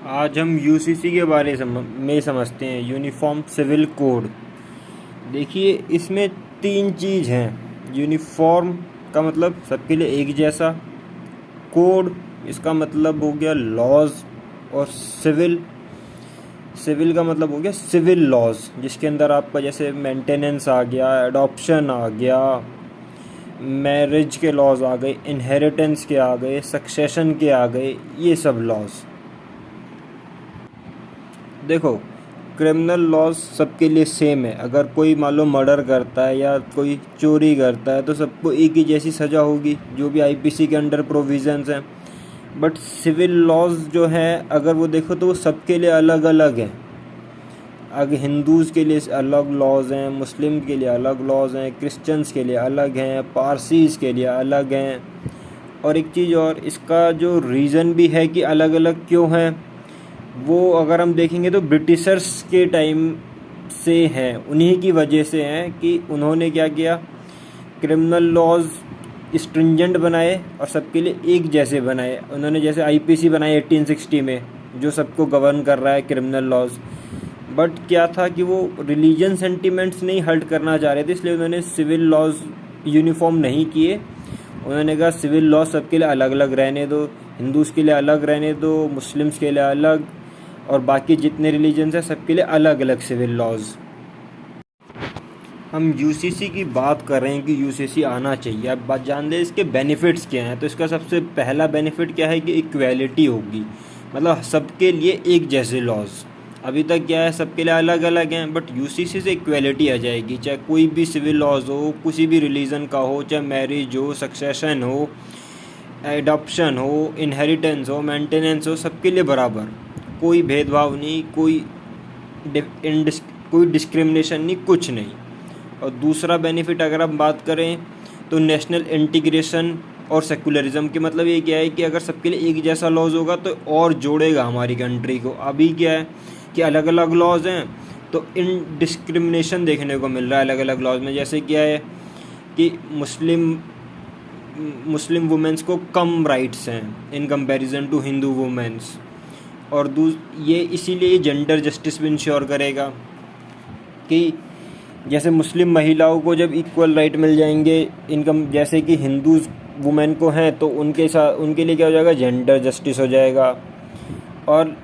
आज हम यूसीसी के बारे में समझते हैं, यूनिफॉर्म सिविल कोड। देखिए, इसमें तीन चीज़ हैं। यूनिफॉर्म का मतलब सबके लिए एक जैसा, कोड इसका मतलब हो गया लॉज, और सिविल सिविल का मतलब हो गया सिविल लॉज, जिसके अंदर आपका जैसे मेंटेनेंस आ गया, एडॉप्शन आ गया, मैरिज के लॉज आ गए, इनहेरिटेंस के आ गए, सक्सेशन के आ गए, ये सब लॉज। देखो, क्रिमिनल लॉज सबके लिए सेम है। अगर कोई मान लो मर्डर करता है या कोई चोरी करता है तो सबको एक ही जैसी सज़ा होगी, जो भी आईपीसी के अंडर प्रोविजंस हैं। बट सिविल लॉज जो हैं, अगर वो देखो तो वो सबके लिए अलग अलग हैं। अगर हिंदूज़ के लिए अलग लॉज हैं, मुस्लिम के लिए अलग लॉज हैं, क्रिश्चियंस के लिए अलग हैं, पारसीज़ के लिए अलग हैं। और एक चीज़ और, इसका जो रीज़न भी है कि अलग अलग क्यों हैं, वो अगर हम देखेंगे तो ब्रिटिशर्स के टाइम से हैं। उन्हीं की वजह से हैं कि उन्होंने क्या किया, क्रिमिनल लॉज स्ट्रिंजेंट बनाए और सबके लिए एक जैसे बनाए। उन्होंने जैसे आईपीसी बनाई 1860 में, जो सबको गवर्न कर रहा है क्रिमिनल लॉज। बट क्या था कि वो रिलीजन सेंटिमेंट्स नहीं हर्ट करना चाह रहे थे, इसलिए उन्होंने सिविल लॉज यूनिफॉर्म नहीं किए। उन्होंने कहा सिविल लॉज सबके लिए अलग अलग रहने दो, हिंदूज़ के लिए अलग रहने दो, मुस्लिम्स के लिए अलग, और बाकी जितने रिलीजन्स हैं सबके लिए अलग अलग सिविल लॉज। हम यूसीसी की बात कर रहे हैं कि यूसीसी आना चाहिए। अब बात जान लें इसके बेनिफिट्स क्या हैं। तो इसका सबसे पहला बेनिफिट क्या है कि इक्वालिटी होगी, मतलब सबके लिए एक जैसे लॉज। अभी तक क्या है, सबके लिए अलग अलग हैं, बट यूसीसी से इक्वालिटी आ जाएगी। चाहे कोई भी सिविल लॉज हो, किसी भी रिलीजन का हो, चाहे मैरिज हो, सक्सेशन हो, एडॉप्शन हो, इनहेरिटेंस हो, मेंटेनेंस हो, सबके लिए बराबर, कोई भेदभाव नहीं, कोई डिस्क्रिमिनेशन नहीं, कुछ नहीं। और दूसरा बेनिफिट अगर हम बात करें तो नेशनल इंटीग्रेशन और सेकुलरिज्म के, मतलब ये क्या है कि अगर सबके लिए एक जैसा लॉज होगा तो और जोड़ेगा हमारी कंट्री को। अभी क्या है कि अलग अलग लॉज हैं तो इन डिस्क्रिमिनेशन देखने को मिल रहा है अलग अलग लॉज में। जैसे क्या है कि मुस्लिम वुमेंस को कम राइट्स हैं in comparison to Hindu womens. और ये इसीलिए ये जेंडर जस्टिस भी इंश्योर करेगा कि जैसे मुस्लिम महिलाओं को जब इक्वल राइट मिल जाएंगे इनकम, जैसे कि हिंदू वुमेन को हैं, तो उनके लिए क्या हो जाएगा, जेंडर जस्टिस हो जाएगा। और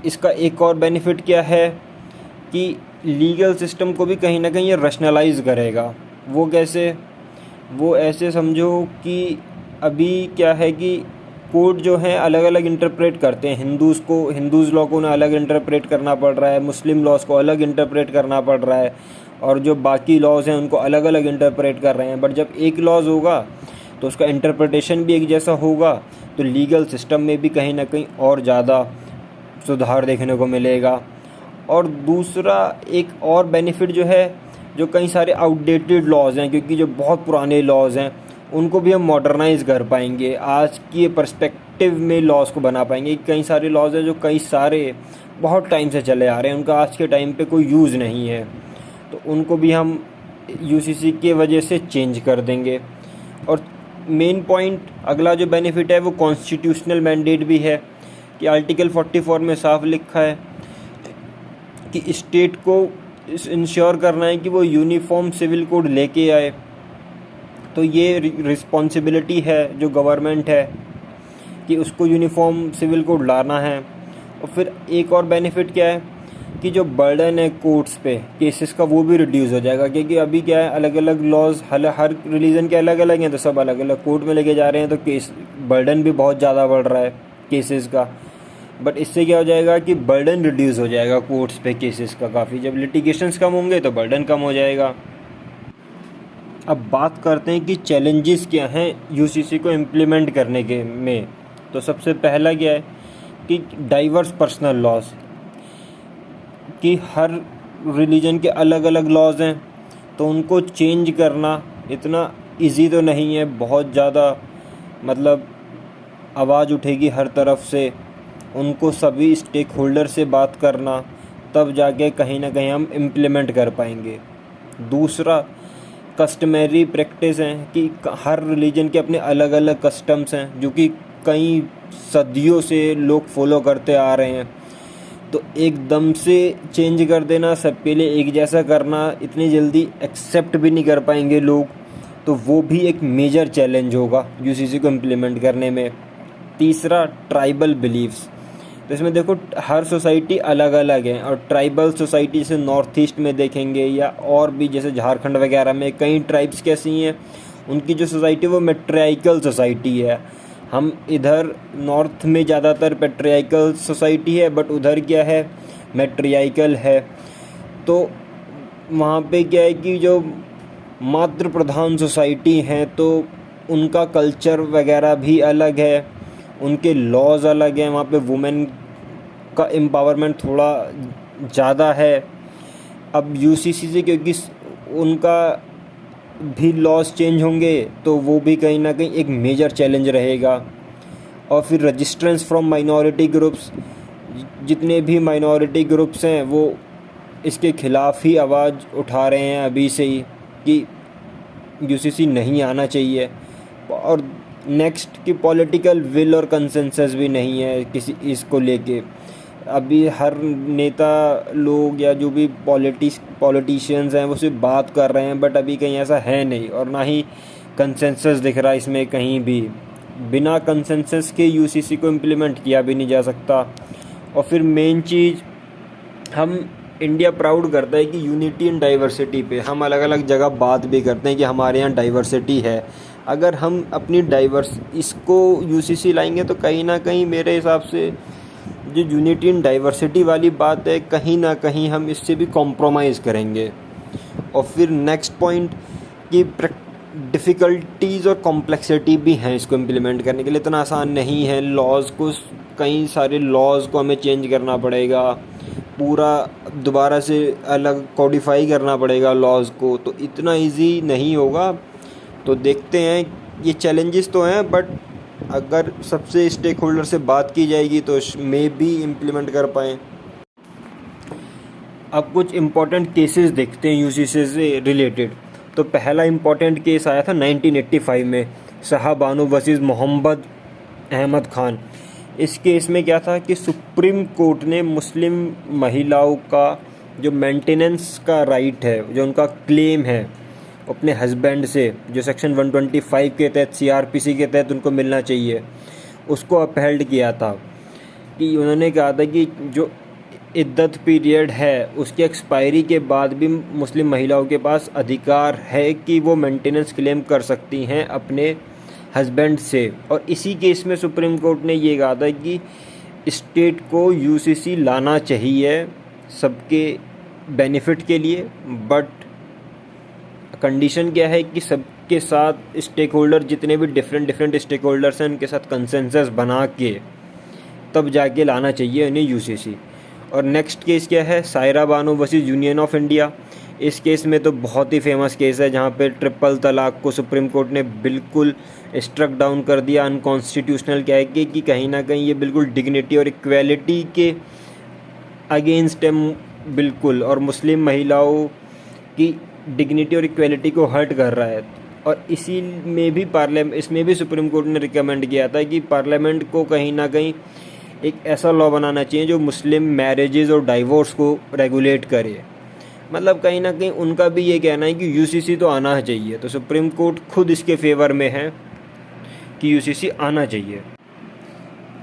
इसका एक और बेनिफिट क्या है कि लीगल सिस्टम को भी कहीं ना कहीं ये रैशनलाइज करेगा। वो कैसे, वो ऐसे समझो कि अभी क्या है कि कोर्ट जो है अलग अलग इंटरप्रेट करते हैं। हिंदूज़ लॉ को उन्हें अलग इंटरप्रेट करना पड़ रहा है, मुस्लिम लॉज को अलग इंटरप्रेट करना पड़ रहा है, और जो बाकी लॉज हैं उनको अलग अलग इंटरप्रेट कर रहे हैं। बट जब एक लॉज होगा तो उसका इंटरप्रिटेशन भी एक जैसा होगा, तो लीगल सिस्टम में भी कहीं ना कहीं और ज़्यादा सुधार देखने को मिलेगा। और दूसरा एक और बेनिफिट जो है, जो कई सारे आउटडेटेड लॉज हैं, क्योंकि जो बहुत पुराने लॉज हैं उनको भी हम मॉडर्नाइज़ कर पाएंगे, आज की पर्सपेक्टिव में लॉज को बना पाएंगे। कई सारे लॉज हैं जो कई सारे बहुत टाइम से चले आ रहे हैं, उनका आज के टाइम पे कोई यूज़ नहीं है, तो उनको भी हम यूसीसी के वजह से चेंज कर देंगे। और मेन पॉइंट अगला जो बेनिफिट है वो कॉन्स्टिट्यूशनल मैंडेट भी है कि आर्टिकल 44 में साफ लिखा है कि स्टेट को इंश्योर करना है कि वो यूनिफॉर्म सिविल कोड लेके आए। तो ये रिस्पॉन्सिबिलिटी है जो गवर्नमेंट है कि उसको यूनिफॉर्म सिविल कोड लाना है। और फिर एक और बेनिफिट क्या है कि जो बर्डन है कोर्ट्स पे केसेस का, वो भी रिड्यूस हो जाएगा। क्योंकि अभी क्या है, अलग अलग लॉज हर रिलीजन के अलग अलग हैं, तो सब अलग अलग कोर्ट में लेके जा रहे हैं, तो केस बर्डन भी बहुत ज़्यादा बढ़ रहा है केसेस का। बट इससे क्या हो जाएगा कि बर्डन रिड्यूस हो जाएगा कोर्ट्स पे केसेस का काफ़ी। जब लिटिगेशंस कम होंगे तो बर्डन कम हो जाएगा। अब बात करते हैं कि चैलेंजेस क्या हैं यूसीसी को इम्प्लीमेंट करने के में। तो सबसे पहला क्या है कि डाइवर्स पर्सनल लॉज, कि हर रिलीजन के अलग अलग लॉज हैं, तो उनको चेंज करना इतना इजी तो नहीं है, बहुत ज़्यादा मतलब आवाज़ उठेगी हर तरफ से। उनको सभी स्टेक होल्डर से बात करना, तब जाके कहीं ना कहीं हम इम्प्लीमेंट कर पाएंगे। दूसरा कस्टमरी प्रैक्टिस हैं कि हर रिलीजन के अपने अलग अलग कस्टम्स हैं, जो कि कई सदियों से लोग फॉलो करते आ रहे हैं, तो एकदम से चेंज कर देना, सबके लिए एक जैसा करना, इतनी जल्दी एक्सेप्ट भी नहीं कर पाएंगे लोग, तो वो भी एक मेजर चैलेंज होगा यूसीसी को इम्प्लीमेंट करने में। तीसरा, ट्राइबल बिलीव्स। तो इसमें देखो हर सोसाइटी अलग अलग है, और ट्राइबल सोसाइटी जैसे नॉर्थ ईस्ट में देखेंगे या और भी जैसे झारखंड वगैरह में कई ट्राइब्स कैसी हैं, उनकी जो सोसाइटी वो मैट्रियार्कल सोसाइटी है। हम इधर नॉर्थ में ज़्यादातर पैट्रियार्कल सोसाइटी है, बट उधर क्या है, मैट्रियार्कल है। तो वहाँ पे क्या है कि जो मातृ प्रधान सोसाइटी हैं तो उनका कल्चर वगैरह भी अलग है, उनके लॉज अलग हैं, वहाँ पे वुमेन का एम्पावरमेंट थोड़ा ज़्यादा है। अब यूसीसी से क्योंकि उनका भी लॉज चेंज होंगे तो वो भी कहीं ना कहीं एक मेजर चैलेंज रहेगा। और फिर रजिस्ट्रेंस फ्रॉम माइनॉरिटी ग्रुप्स, जितने भी माइनॉरिटी ग्रुप्स हैं वो इसके ख़िलाफ़ ही आवाज़ उठा रहे हैं अभी से ही कि यूसीसी नहीं आना चाहिए। और नेक्स्ट की पॉलिटिकल विल और कंसेंसस भी नहीं है किसी इसको लेके। अभी हर नेता लोग या जो भी पॉलिटिशियंस हैं वो सिर्फ बात कर रहे हैं, बट अभी कहीं ऐसा है नहीं, और ना ही कंसेंसस दिख रहा है इसमें कहीं भी। बिना कंसेंसस के यूसीसी को इम्प्लीमेंट किया भी नहीं जा सकता। और फिर मेन चीज़, हम इंडिया प्राउड करता है कि यूनिटी इन डाइवर्सिटी पे हम अलग अलग जगह बात भी करते हैं कि हमारे यहाँ डाइवर्सिटी है। अगर हम अपनी इसको यूसीसी लाएंगे तो कहीं ना कहीं मेरे हिसाब से जो यूनिटी इन डाइवर्सिटी वाली बात है, कहीं ना कहीं हम इससे भी कॉम्प्रोमाइज़ करेंगे। और फिर नेक्स्ट पॉइंट कि डिफ़िकल्टीज़ और कॉम्प्लेक्सिटी भी हैं इसको इम्प्लीमेंट करने के लिए, इतना आसान नहीं है। लॉज़ को, कई सारे लॉज़ को हमें चेंज करना पड़ेगा, पूरा दोबारा से अलग कोडिफाई करना पड़ेगा लॉज़ को, तो इतना इजी नहीं होगा। तो देखते हैं, ये चैलेंजेस तो हैं, बट अगर सबसे स्टेक होल्डर से बात की जाएगी तो मे भी इम्प्लीमेंट कर पाएँ। अब कुछ इम्पोर्टेंट केसेस देखते हैं यूसीसी से रिलेटेड। तो पहला इम्पोर्टेंट केस आया था 1985 में, शाहबानो वर्सेस मोहम्मद अहमद खान। इस केस में क्या था कि सुप्रीम कोर्ट ने मुस्लिम महिलाओं का जो मेंटेनेंस का राइट है, जो उनका क्लेम है अपने हस्बैंड से, जो सेक्शन 125 के तहत सीआरपीसी के तहत उनको मिलना चाहिए, उसको अपहेल्ड किया था। कि उन्होंने कहा था कि जो इद्दत पीरियड है उसकी एक्सपायरी के बाद भी मुस्लिम महिलाओं के पास अधिकार है कि वो मेंटेनेंस क्लेम कर सकती हैं अपने हस्बैंड से। और इसी केस में सुप्रीम कोर्ट ने ये कहा था कि स्टेट को यूसीसी लाना चाहिए सबके बेनिफिट के लिए, बट कंडीशन क्या है कि सबके साथ स्टेक होल्डर, जितने भी डिफरेंट स्टेक होल्डर्स हैं, उनके साथ कंसेंसस बना के तब जाके लाना चाहिए इन्हें यूसीसी। और नेक्स्ट केस क्या है, Saira Bano versus union of India. इस केस में तो बहुत ही फेमस केस है जहाँ पे ट्रिपल तलाक को सुप्रीम कोर्ट ने बिल्कुल स्ट्रक डाउन कर दिया, अनकॉन्स्टिट्यूशनल कह के कि कहीं ना कहीं ये बिल्कुल डिग्निटी और इक्वेलिटी के अगेंस्ट है बिल्कुल, और मुस्लिम महिलाओं की डिग्निटी और इक्वेलिटी को हर्ट कर रहा है। और इसी में भी इसमें भी सुप्रीम कोर्ट ने रिकमेंड किया था कि पार्लियामेंट को कहीं ना कहीं एक ऐसा लॉ बनाना चाहिए जो मुस्लिम मैरिजेज़ और डाइवोर्स को रेगुलेट करे। मतलब कहीं ना कहीं उनका भी ये कहना है कि यूसीसी तो आना चाहिए, तो सुप्रीम कोर्ट खुद इसके फेवर में है कि यूसीसी आना चाहिए।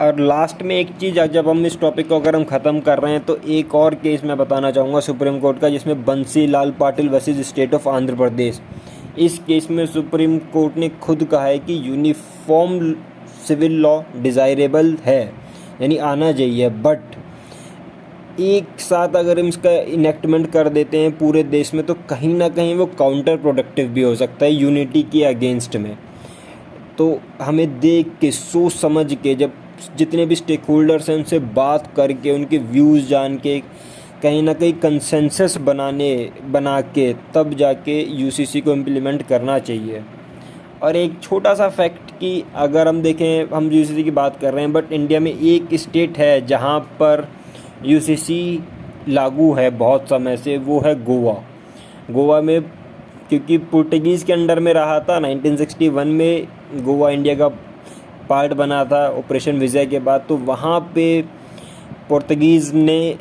और लास्ट में एक चीज़, जब हम इस टॉपिक को अगर हम ख़त्म कर रहे हैं तो एक और केस मैं बताना चाहूँगा सुप्रीम कोर्ट का, जिसमें Bansi Lal Patil versus state of Andhra Pradesh. इस केस में सुप्रीम कोर्ट ने खुद कहा है कि यूनिफॉर्म सिविल लॉ डिज़ायरेबल है, यानी आना चाहिए, बट एक साथ अगर हम इसका इनेक्टमेंट कर देते हैं पूरे देश में तो कहीं ना कहीं वो काउंटर प्रोडक्टिव भी हो सकता है यूनिटी के अगेंस्ट में। तो हमें देख के, सोच समझ के, जब जितने भी स्टेक होल्डर्स हैं उनसे बात करके, उनके व्यूज़ जान के, कहीं ना कहीं कंसेंसस बना के तब जाके यूसीसी को इम्प्लीमेंट करना चाहिए। और एक छोटा सा फैक्ट कि अगर हम देखें, हम यूसीसी की बात कर रहे हैं, बट इंडिया में एक स्टेट है जहाँ पर यूसीसी लागू है बहुत समय से, वो है गोवा। गोवा में क्योंकि पुर्तगीज़ के अंडर में रहा था, 1961 में गोवा इंडिया का पार्ट बना था ऑपरेशन विजय के बाद, तो वहाँ पे पुर्तगीज़ ने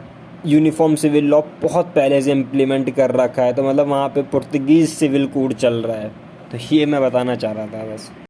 यूनिफॉर्म सिविल लॉ बहुत पहले से इम्प्लीमेंट कर रखा है, तो मतलब वहाँ पे पुर्तगीज़ सिविल कोड चल रहा है। तो ये मैं बताना चाह रहा था बस।